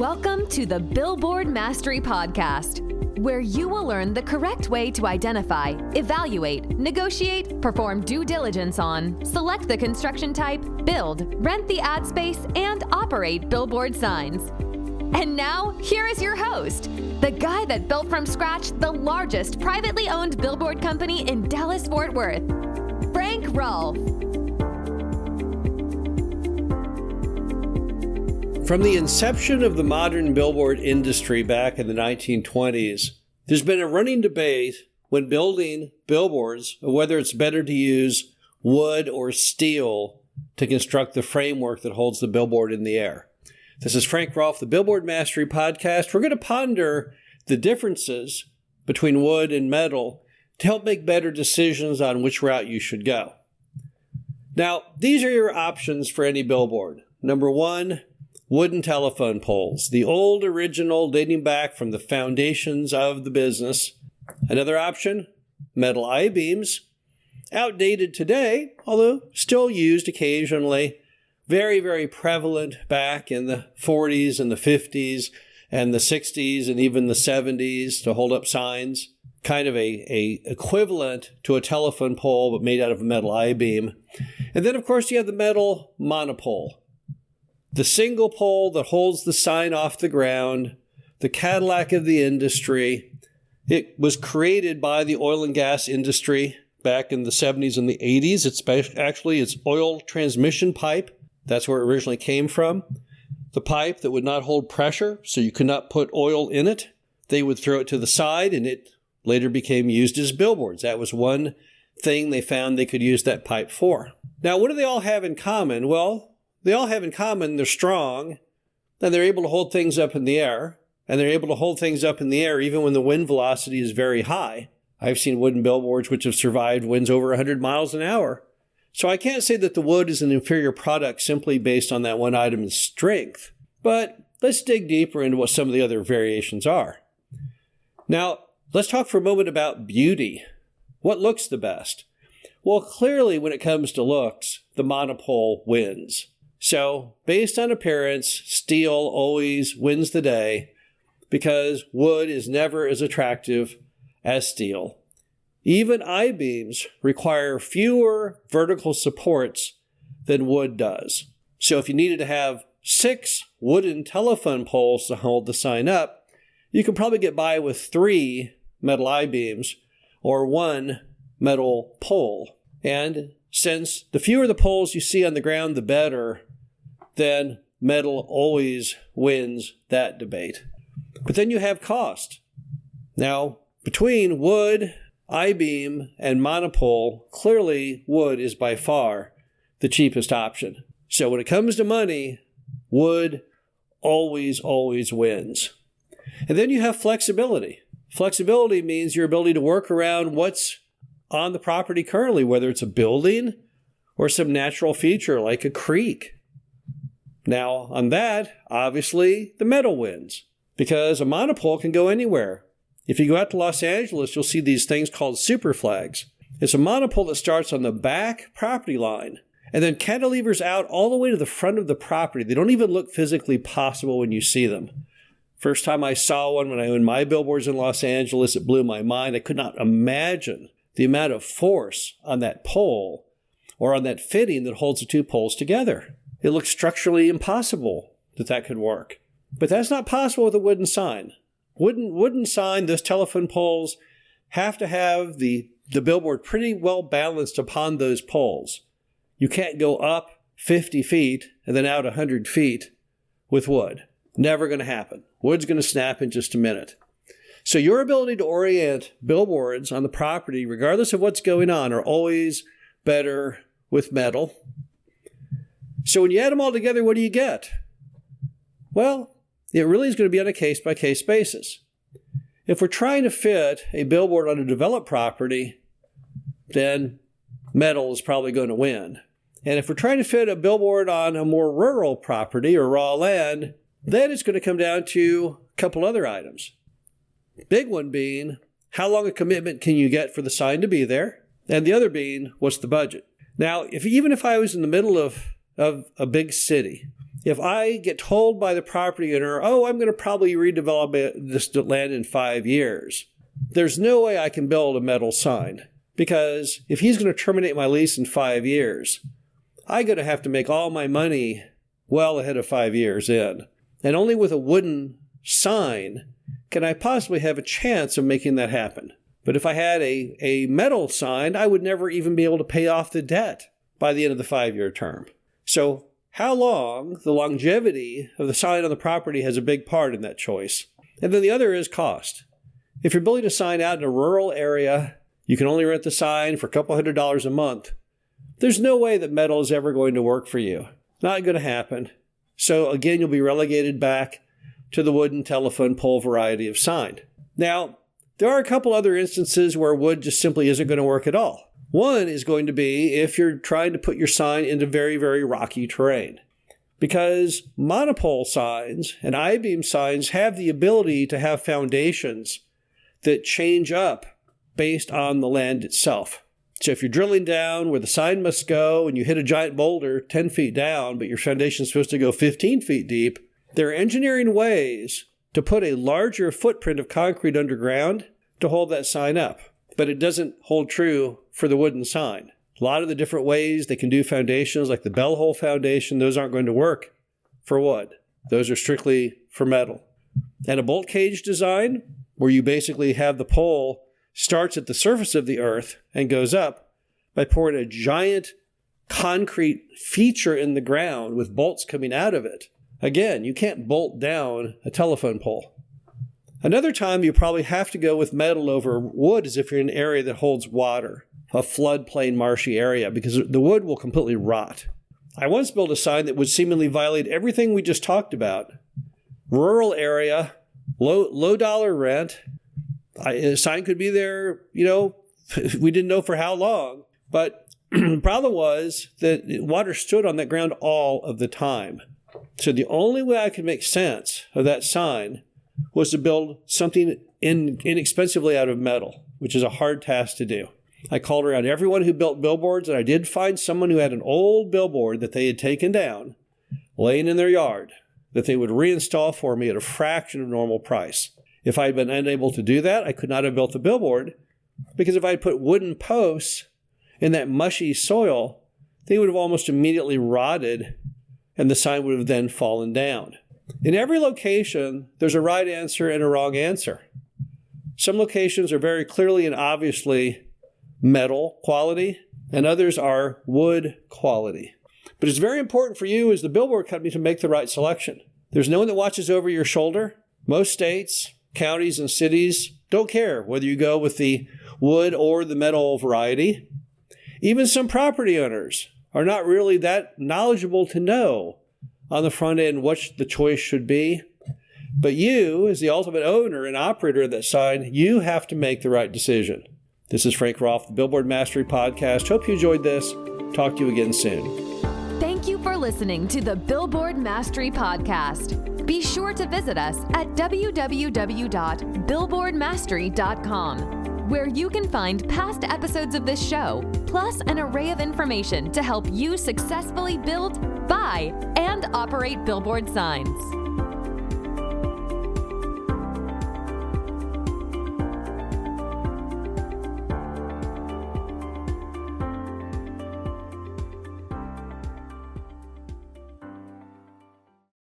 Welcome to the Billboard Mastery Podcast, where you will learn the correct way to identify, evaluate, negotiate, perform due diligence on, select the construction type, build, rent the ad space, and operate billboard signs. And now, here is your host, the guy that built from scratch the largest privately owned billboard company in Dallas-Fort Worth, Frank Rolfe. From the inception of the modern billboard industry back in the 1920s, there's been a running debate when building billboards of whether it's better to use wood or steel to construct the framework that holds the billboard in the air. This is Frank Rolfe, the Billboard Mastery Podcast. We're going to ponder the differences between wood and metal to help make better decisions on which route you should go. Now, these are your options for any billboard. Number one, wooden telephone poles, the old original dating back from the foundations of the business. Another option, metal I-beams, outdated today, although still used occasionally. Very, very prevalent back in the 40s and the 50s and the 60s and even the 70s to hold up signs. Kind of a equivalent to a telephone pole, but made out of a metal I-beam. And then, of course, you have the metal monopole. The single pole that holds the sign off the ground, the Cadillac of the industry. It was created by the oil and gas industry back in the 70s and the 80s. It's oil transmission pipe. That's where it originally came from. The pipe that would not hold pressure, so you could not put oil in it. They would throw it to the side, and it later became used as billboards. That was one thing they found they could use that pipe for. Now, what do they all have in common? Well, they all have in common they're strong, and they're able to hold things up in the air, and they're able to hold things up in the air even when the wind velocity is very high. I've seen wooden billboards which have survived winds over 100 miles an hour. So I can't say that the wood is an inferior product simply based on that one item's strength. But let's dig deeper into what some of the other variations are. Now, let's talk for a moment about beauty. What looks the best? Well, clearly when it comes to looks, the monopole wins. So, based on appearance, steel always wins the day because wood is never as attractive as steel. Even I-beams require fewer vertical supports than wood does. So, if you needed to have 6 wooden telephone poles to hold the sign up, you could probably get by with 3 metal I-beams or 1 metal pole. And since the fewer the poles you see on the ground, the better, then metal always wins that debate. But then you have cost. Now, between wood, I-beam, and monopole, clearly wood is by far the cheapest option. So when it comes to money, wood always wins. And then you have flexibility. Flexibility means your ability to work around what's on the property currently, whether it's a building or some natural feature like a creek. Now, on that, obviously, the metal wins because a monopole can go anywhere. If you go out to Los Angeles, you'll see these things called super flags. It's a monopole that starts on the back property line and then cantilevers out all the way to the front of the property. They don't even look physically possible when you see them. First time I saw one when I owned my billboards in Los Angeles, it blew my mind. I could not imagine the amount of force on that pole or on that fitting that holds the two poles together. It looks structurally impossible that could work. But that's not possible with a wooden sign. Wooden sign, those telephone poles have to have the billboard pretty well balanced upon those poles. You can't go up 50 feet and then out 100 feet with wood. Never going to happen. Wood's going to snap in just a minute. So your ability to orient billboards on the property, regardless of what's going on, are always better with metal. So when you add them all together, what do you get? Well, it really is going to be on a case-by-case basis. If we're trying to fit a billboard on a developed property, then metal is probably going to win. And if we're trying to fit a billboard on a more rural property or raw land, then it's going to come down to a couple other items. Big one being, how long a commitment can you get for the sign to be there? And the other being, what's the budget? Now, even if I was in the middle of a big city if I get told by the property owner, oh, I'm going to probably redevelop this land in 5 years, there's no way I can build a metal sign. Because if he's going to terminate my lease in 5 years, I'm going to have to make all my money well ahead of 5 years in. And only with a wooden sign can I possibly have a chance of making that happen. But if I had a metal sign, I would never even be able to pay off the debt by the end of the 5-year term. So how long, the longevity of the sign on the property has a big part in that choice. And then the other is cost. If you're building a sign out in a rural area, you can only rent the sign for a couple $100 a month. There's no way that metal is ever going to work for you. Not going to happen. So again, you'll be relegated back to the wooden telephone pole variety of sign. Now, there are a couple other instances where wood just simply isn't going to work at all. One is going to be if you're trying to put your sign into very, very rocky terrain. Because monopole signs and I-beam signs have the ability to have foundations that change up based on the land itself. So if you're drilling down where the sign must go and you hit a giant boulder 10 feet down, but your foundation is supposed to go 15 feet deep, there are engineering ways to put a larger footprint of concrete underground to hold that sign up. But it doesn't hold true for the wooden sign. A lot of the different ways they can do foundations, like the bell hole foundation, those aren't going to work for wood. Those are strictly for metal. And a bolt cage design, where you basically have the pole starts at the surface of the earth and goes up by pouring a giant concrete feature in the ground with bolts coming out of it. Again, you can't bolt down a telephone pole. Another time you probably have to go with metal over wood is if you're in an area that holds water, a floodplain marshy area, because the wood will completely rot. I once built a sign that would seemingly violate everything we just talked about. Rural area, low dollar rent. A sign could be there, we didn't know for how long. But the problem was that water stood on that ground all of the time. So the only way I could make sense of that sign was to build something inexpensively out of metal, which is a hard task to do. I called around everyone who built billboards, and I did find someone who had an old billboard that they had taken down, laying in their yard, that they would reinstall for me at a fraction of normal price. If I had been unable to do that, I could not have built the billboard, because if I had put wooden posts in that mushy soil, they would have almost immediately rotted, and the sign would have then fallen down. In every location, there's a right answer and a wrong answer. Some locations are very clearly and obviously metal quality, and others are wood quality. But it's very important for you as the billboard company to make the right selection. There's no one that watches over your shoulder. Most states, counties, and cities don't care whether you go with the wood or the metal variety. Even some property owners are not really that knowledgeable to know on the front end what the choice should be. But you, as the ultimate owner and operator of that sign, you have to make the right decision. This is Frank Rolfe, the Billboard Mastery Podcast. Hope you enjoyed this. Talk to you again soon. Thank you for listening to the Billboard Mastery Podcast. Be sure to visit us at www.billboardmastery.com, where you can find past episodes of this show, plus an array of information to help you successfully build, buy, and operate billboard signs.